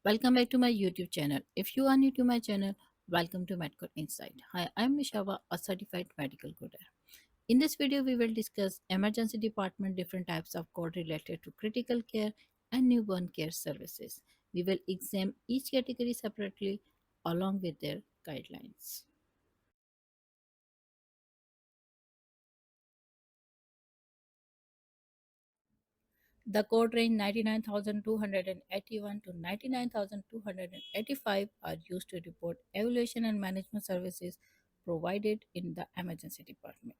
Welcome back to my YouTube channel. If you are new to my channel, welcome to Medcode Insight. Hi, I'm Nishava, a certified medical coder. In this video, we will discuss emergency department, different types of code related to critical care and newborn care services. We will examine each category separately along with their guidelines. The code range 99,281 to 99,285 are used to report evaluation and management services provided in the emergency department.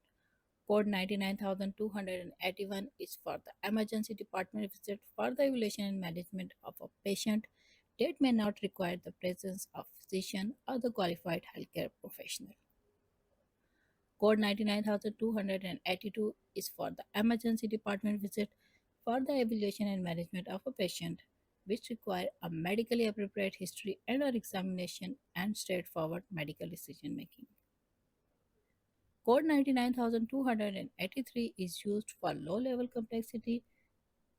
Code 99,281 is for the emergency department visit for the evaluation and management of a patient that may not require the presence of physician or the qualified healthcare professional. Code 99,282 is for the emergency department visit for the evaluation and management of a patient, which require a medically appropriate history and or examination and straightforward medical decision making. Code 99,283 is used for low level complexity.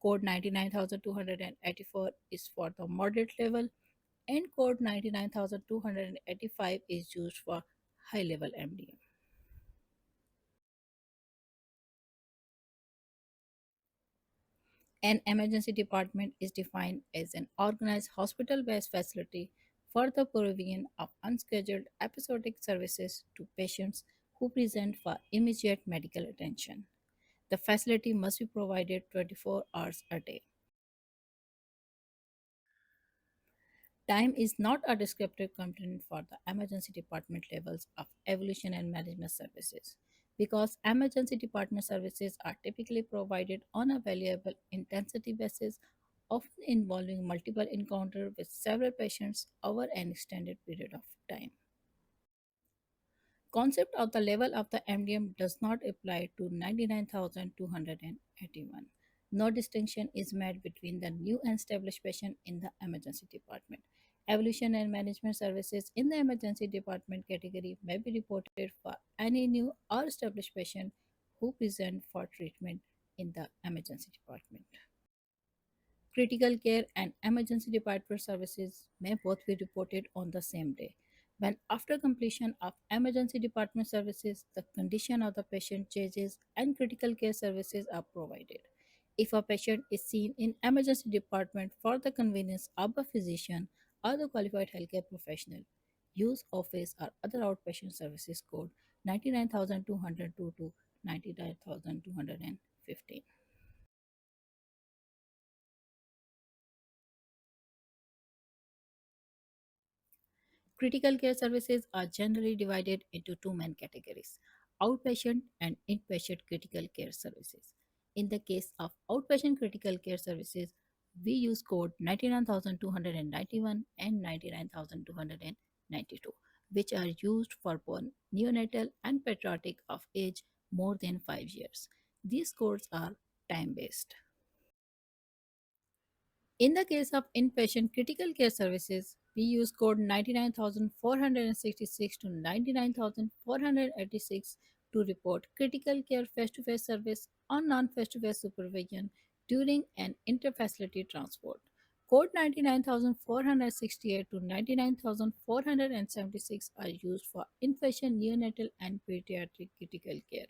Code 99,284 is for the moderate level, and Code 99,285 is used for high level MDM. An emergency department is defined as an organized hospital based facility for the provision of unscheduled episodic services to patients who present for immediate medical attention. The facility must be provided 24 hours a day. Time is not a descriptive component for the emergency department levels of evolution and management services because emergency department services are typically provided on a variable intensity basis, often involving multiple encounters with several patients over an extended period of time. Concept of the level of the MDM does not apply to 99,281. No distinction is made between the new and established patient in the emergency department. Evolution and management services in the emergency department category may be reported for any new or established patient who present for treatment in the emergency department. Critical care and emergency department services may both be reported on the same day. When after completion of emergency department services, the condition of the patient changes and critical care services are provided. If a patient is seen in emergency department for the convenience of a physician or the qualified healthcare professional, use office or other outpatient services code 99,202 to 99,215. Critical care services are generally divided into two main categories: outpatient and inpatient critical care services. In the case of outpatient critical care services, we use code 99,291 and 99,292, which are used for both neonatal and pediatric of age more than 5 years. These codes are time based. In the case of inpatient critical care services, we use code 99,466 to 99,486 to report critical care face-to-face service or non-face-to-face supervision during an interfacility transport. Code 99,468 to 99,476 are used for inpatient neonatal and pediatric critical care,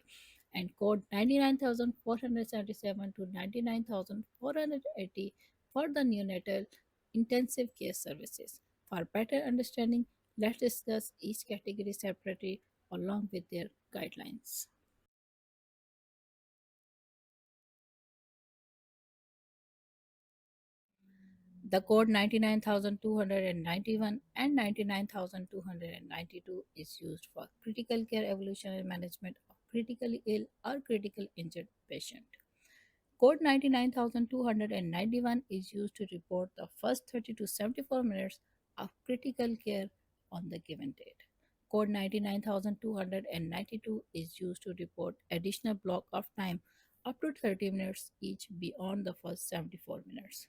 and code 99,477 to 99,480 for the neonatal intensive care services. For better understanding, let's discuss each category separately along with their guidelines. The code 99,291 and 99,292 is used for critical care evolution and management of critically ill or critically injured patient. Code 99,291 is used to report the first 30 to 74 minutes of critical care on the given date. Code 99,292 is used to report additional block of time up to 30 minutes each beyond the first 74 minutes.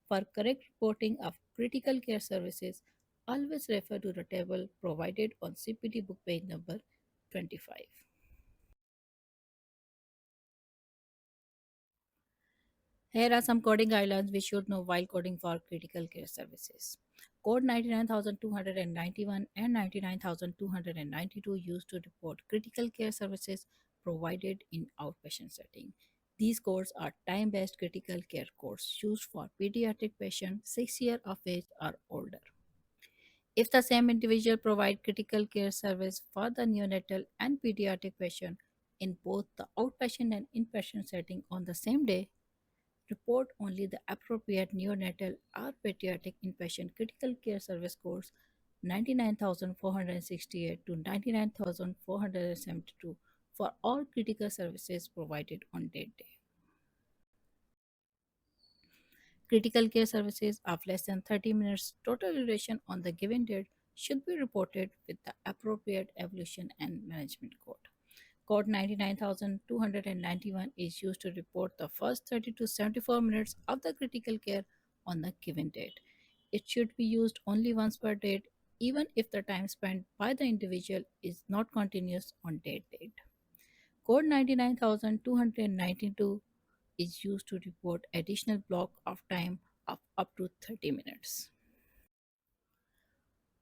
For correct reporting of critical care services, always refer to the table provided on CPT book page number 25. Here are some coding guidelines we should know while coding for critical care services. Code 99291 and 99292 used to report critical care services provided in outpatient setting. These codes are time-based critical care codes used for pediatric patients 6 years of age or older. If the same individual provide critical care service for the neonatal and pediatric patient in both the outpatient and inpatient setting on the same day, report only the appropriate neonatal or pediatric inpatient critical care service codes 99,468 to 99,472 for all critical services provided on that day. Critical care services of less than 30 minutes total duration on the given date should be reported with the appropriate evolution and management code. Code 99291 is used to report the first 30 to 74 minutes of the critical care on the given date. It should be used only once per date, even if the time spent by the individual is not continuous on that date. Code 99292 is used to report additional block of time of up to 30 minutes.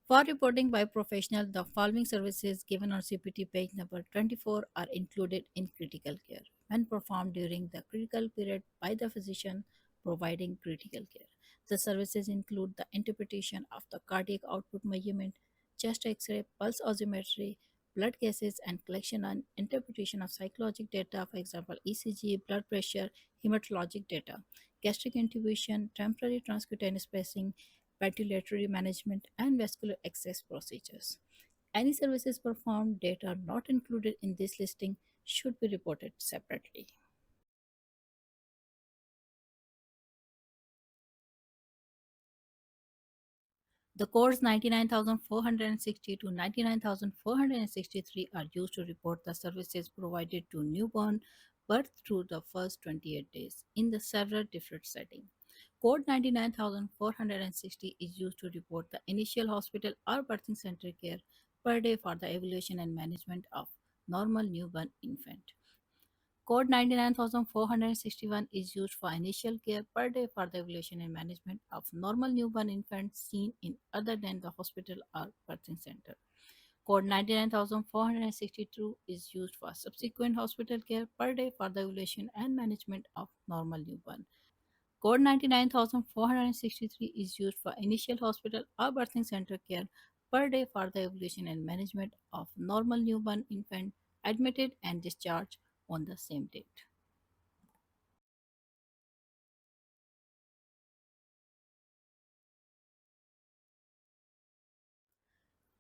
For reporting by professional, the following services given on CPT page number 24 are included in critical care when performed during the critical period by the physician providing critical care. The services include the interpretation of the cardiac output measurement, chest x-ray, pulse oximetry, blood gases, and collection and interpretation of psychologic data, for example, ECG, blood pressure, hematologic data, gastric intubation, temporary transcutaneous pacing, ventilatory management, and vascular access procedures. Any services performed that are not included in this listing should be reported separately. The codes 99,460 to 99,463 are used to report the services provided to newborn birth through the first 28 days in the several different settings. Code 99,460 is used to report the initial hospital or birthing center care per day for the evaluation and management of normal newborn infant. Code 99461 is used for initial care per day for the evaluation and management of normal newborn infants seen in other than the hospital or birthing center. Code 99462 is used for subsequent hospital care per day for the evaluation and management of normal newborn. Code 99463 is used for initial hospital or birthing center care per day for the evaluation and management of normal newborn infant admitted and discharged on the same date.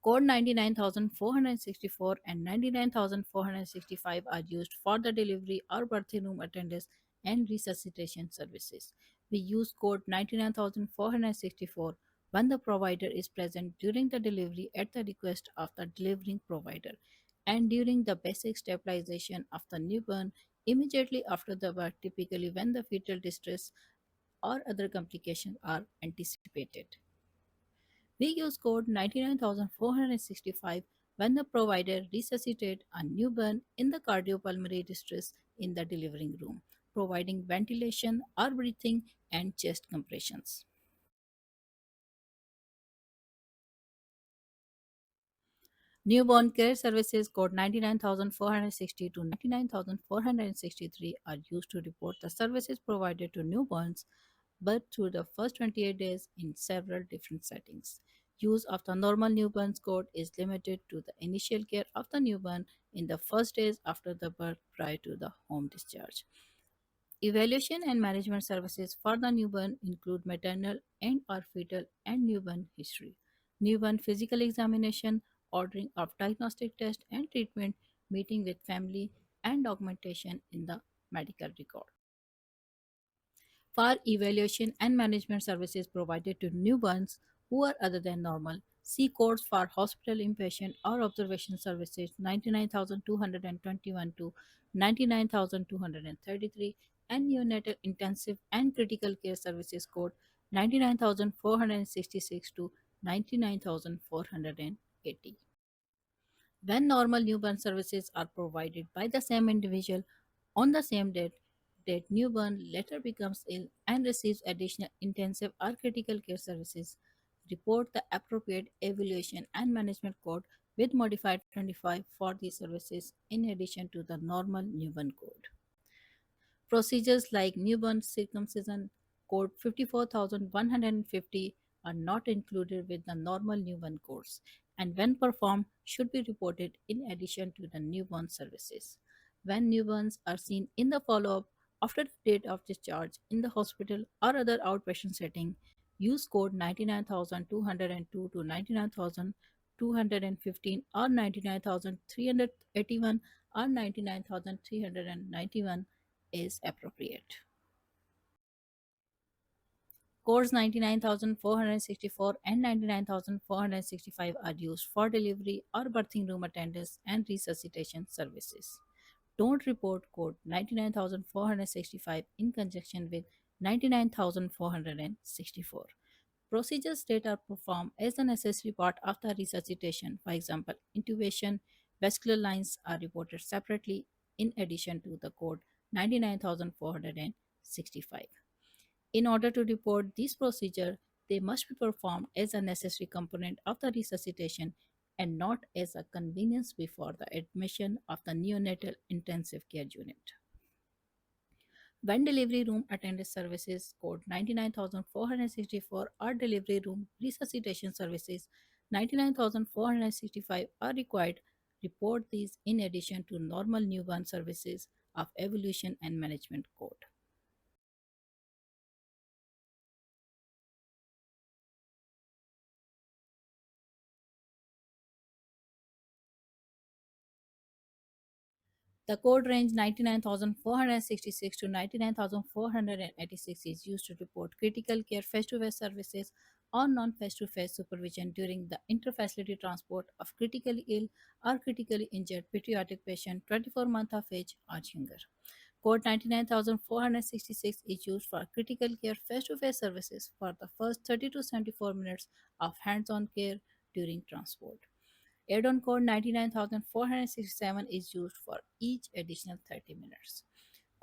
Code 99464 and 99465 are used for the delivery or birthing room attendance and resuscitation services. We use code 99464 when the provider is present during the delivery at the request of the delivering provider and during the basic stabilization of the newborn immediately after the birth, typically when the fetal distress or other complications are anticipated. We use code 99465 when the provider resuscitates a newborn in the cardiopulmonary distress in the delivering room, providing ventilation or breathing and chest compressions. Newborn care services code 99460 to 99463 are used to report the services provided to newborns but through the first 28 days in several different settings. Use of the normal newborn code is limited to the initial care of the newborn in the first days after the birth prior to the home discharge. Evaluation and management services for the newborn include maternal and or fetal and newborn history, newborn physical examination, ordering of diagnostic tests and treatment, meeting with family, and documentation in the medical record. For evaluation and management services provided to newborns who are other than normal, see codes for hospital inpatient or observation services 99,221 to 99,233 and neonatal intensive and critical care services code 99,466 to 99,480. When normal newborn services are provided by the same individual on the same date, that newborn later becomes ill and receives additional intensive or critical care services, report the appropriate evaluation and management code with modified 25 for these services in addition to the normal newborn code. Procedures like newborn circumcision code 54150 are not included with the normal newborn codes and when performed should be reported in addition to the newborn services. When newborns are seen in the follow-up after the date of discharge in the hospital or other outpatient setting, use code 99202 to 99215 or 99381 or 99391 is appropriate. Codes 99464 and 99465 are used for delivery or birthing room attendance and resuscitation services. Don't report code 99465 in conjunction with 99464. Procedures that are performed as a necessary part of the resuscitation, for example, intubation, vascular lines are reported separately in addition to the code 99465. In order to report these procedures, they must be performed as a necessary component of the resuscitation and not as a convenience before the admission of the neonatal intensive care unit. When delivery room attendance services code 99464 or delivery room resuscitation services 99465 are required, report these in addition to normal newborn services of evolution and management code. The code range 99466 to 99486 is used to report critical care face-to-face services or non-face-to-face supervision during the interfacility transport of critically ill or critically injured pediatric patient 24 months of age or younger. Code 99466 is used for critical care face-to-face services for the first 30 to 74 minutes of hands-on care during transport. Add-on code 99467 is used for each additional 30 minutes.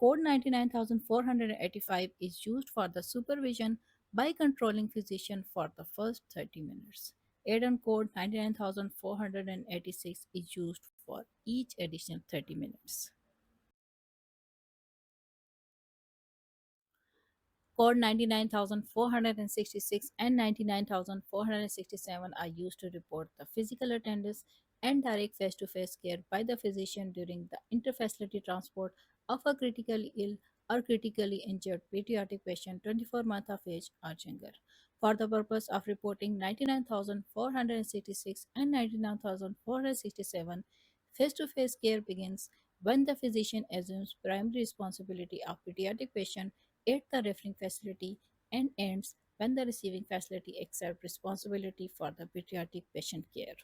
Code 99485 is used for the supervision by controlling physician for the first 30 minutes. Add-on code 99486 is used for each additional 30 minutes. Code 99466 and 99467 are used to report the physical attendance and direct face to face care by the physician during the interfacility transport of a critically ill or critically injured pediatric patient 24 months of age or younger. For the purpose of reporting 99466 and 99467, face to face care begins when the physician assumes primary responsibility of pediatric patient at the referring facility and ends when the receiving facility accepts responsibility for the pediatric patient care.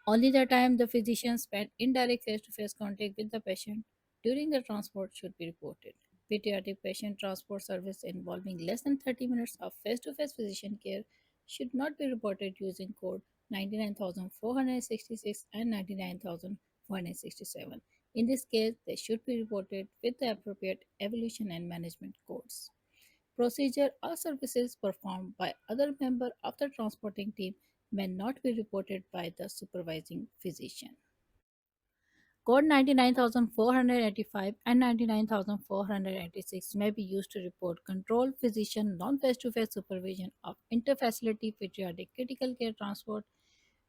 Only the time the physician spent in direct face to face contact with the patient during the transport should be reported. Pediatric patient transport service involving less than 30 minutes of face to face physician care should not be reported using code 99466 and 99467. In this case, they should be reported with the appropriate evolution and management codes. Procedure or services performed by other member of the transporting team may not be reported by the supervising physician. Code 99485 and 99486 may be used to report control physician non-face-to-face supervision of interfacility pediatric critical care transport,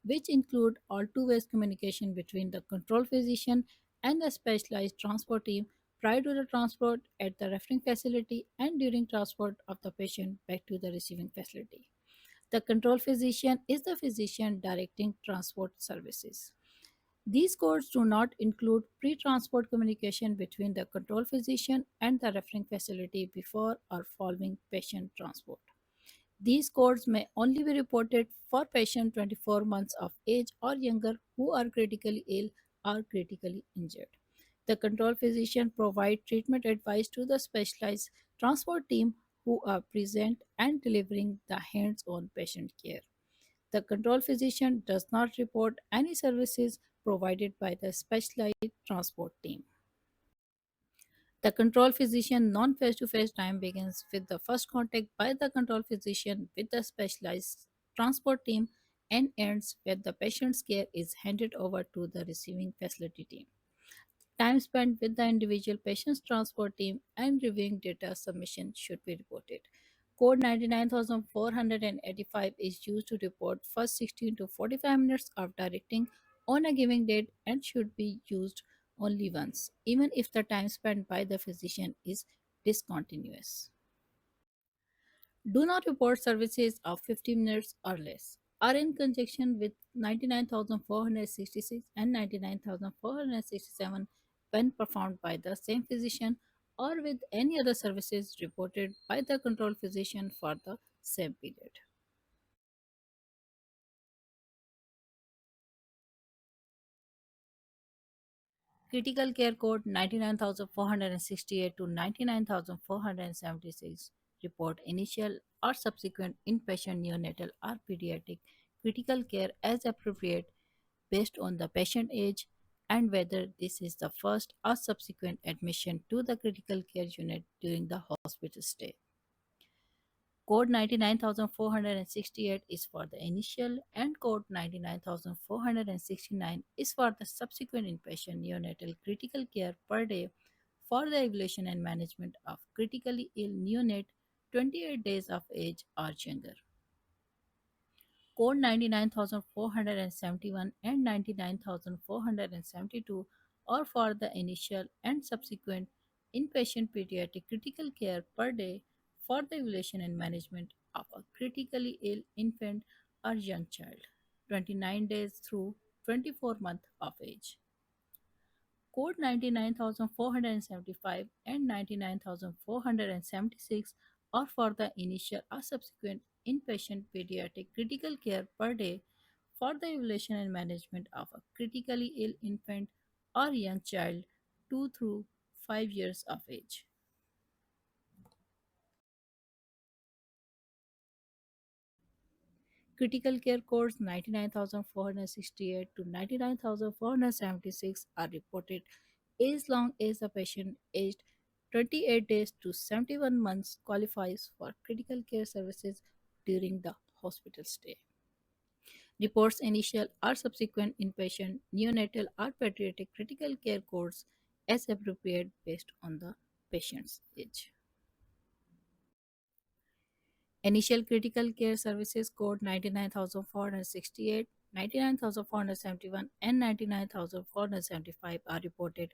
which include all two-ways communication between the control physician and the specialized transport team prior to the transport at the referring facility and during transport of the patient back to the receiving facility. The control physician is the physician directing transport services. These codes do not include pre-transport communication between the control physician and the referring facility before or following patient transport. These codes may only be reported for patients 24 months of age or younger who are critically ill or critically injured. The control physician provides treatment advice to the specialized transport team who are present and delivering the hands-on patient care. The control physician does not report any services provided by the specialized transport team. The control physician non face to face time begins with the first contact by the control physician with the specialized transport team and ends when the patient's care is handed over to the receiving facility team. Time spent with the individual patient's transport team and reviewing data submission should be reported. Code 99485 is used to report first 16 to 45 minutes of directing on a given date and should be used only once, even if the time spent by the physician is discontinuous. Do not report services of 50 minutes or less are in conjunction with 99,466 and 99,467 when performed by the same physician or with any other services reported by the control physician for the same period. Critical Care Code 99468 to 99476 report initial or subsequent inpatient neonatal or pediatric critical care as appropriate based on the patient age and whether this is the first or subsequent admission to the critical care unit during the hospital stay. Code 99468 is for the initial and code 99469 is for the subsequent inpatient neonatal critical care per day for the evaluation and management of critically ill neonate 28 days of age or younger. Code 99471 and 99472 are for the initial and subsequent inpatient pediatric critical care per day for the evaluation and management of a critically ill infant or young child, 29 days through 24 months of age. Code 99475 and 99476 are for the initial or subsequent inpatient pediatric critical care per day for the evaluation and management of a critically ill infant or young child 2 through 5 years of age. Critical care codes 99,468 to 99,476 are reported as long as the patient aged 28 days to 71 months qualifies for critical care services during the hospital stay. Reports initial or subsequent inpatient, neonatal, or pediatric critical care codes as appropriate based on the patient's age. Initial critical care services code 99468, 99471, and 99475 are reported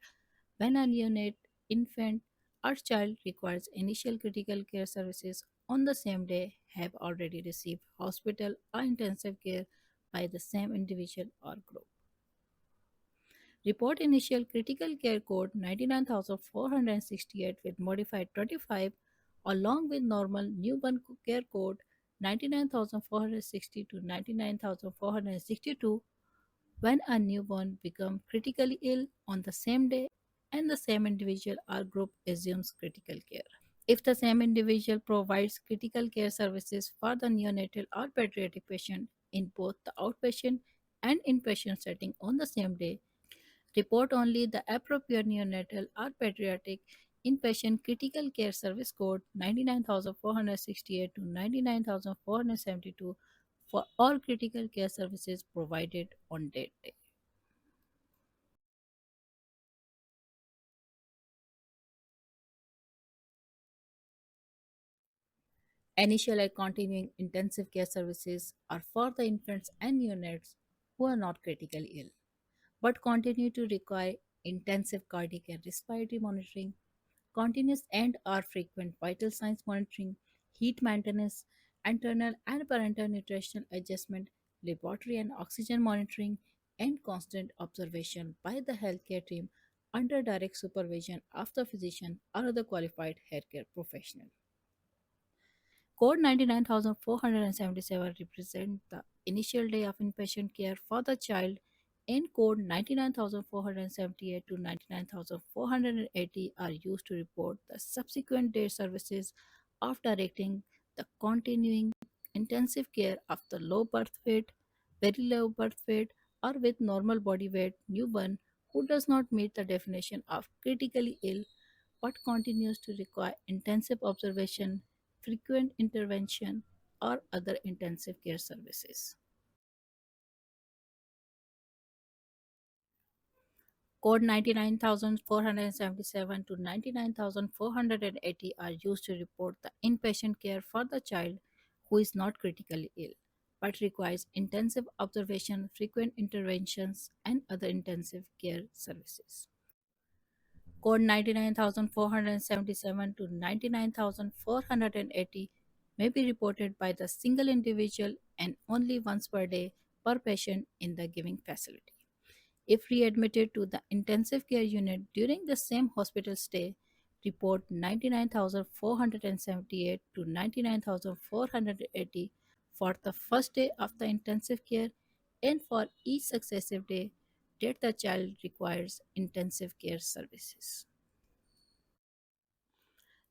when a neonate, infant, or child requires initial critical care services on the same day have already received hospital or intensive care by the same individual or group. Report initial critical care code 99468 with modified 25 along with normal newborn care code 99460 to 99462 when a newborn becomes critically ill on the same day and the same individual or group assumes critical care. If the same individual provides critical care services for the neonatal or pediatric patient in both the outpatient and inpatient setting on the same day, report only the appropriate neonatal or pediatric inpatient critical care service code 99468 to 99472 for all critical care services provided on that day. Initial and continuing intensive care services are for the infants and neonates who are not critically ill but continue to require intensive cardiac and respiratory monitoring, continuous and or frequent vital signs monitoring, heat maintenance, internal and parental nutritional adjustment, laboratory and oxygen monitoring, and constant observation by the healthcare team under direct supervision of the physician or other qualified healthcare professional. Code 99477 represents the initial day of inpatient care for the child, and code 99478 to 99480 are used to report the subsequent day services of directing the continuing intensive care of the low birth weight, very low birth weight, or with normal body weight newborn who does not meet the definition of critically ill but continues to require intensive observation, frequent intervention, or other intensive care services. Code 99,477 to 99,480 are used to report the inpatient care for the child who is not critically ill but requires intensive observation, frequent interventions, and other intensive care services. Code 99,477 to 99,480 may be reported by the single individual and only once per day per patient in the giving facility. If readmitted to the intensive care unit during the same hospital stay, report 99,478 to 99,480 for the first day of the intensive care and for each successive day that the child requires intensive care services.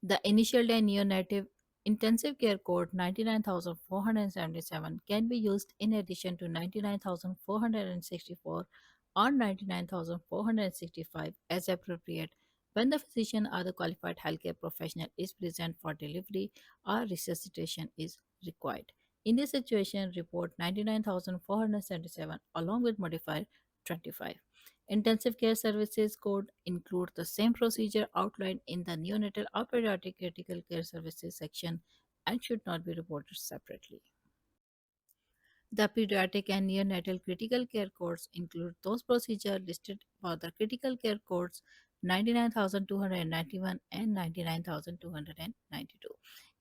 The initial day neonatal intensive care code 99,477 can be used in addition to 99,464 or 99,465 as appropriate when the physician or the qualified healthcare professional is present for delivery or resuscitation is required. In this situation, report 99,477 along with modifier 25. Intensive care services code include the same procedure outlined in the neonatal or pediatric critical care services section and should not be reported separately. The pediatric and neonatal critical care codes include those procedures listed for the critical care codes 99,291 and 99,292.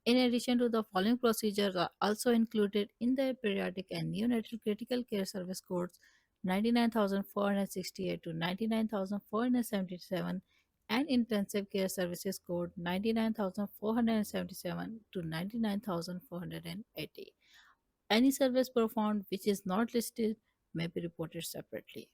In addition to the following procedures are also included in the pediatric and neonatal critical care service codes 99,468 to 99,477 and intensive care services code 99,477 to 99,480. Any service performed which is not listed may be reported separately.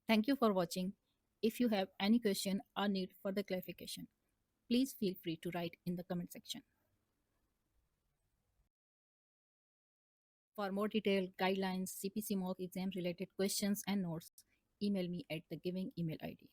Thank you for watching. If you have any question or need further clarification, please feel free to write in the comment section. For more detailed guidelines, CPC mock exam related questions and notes, email me at the giving email ID.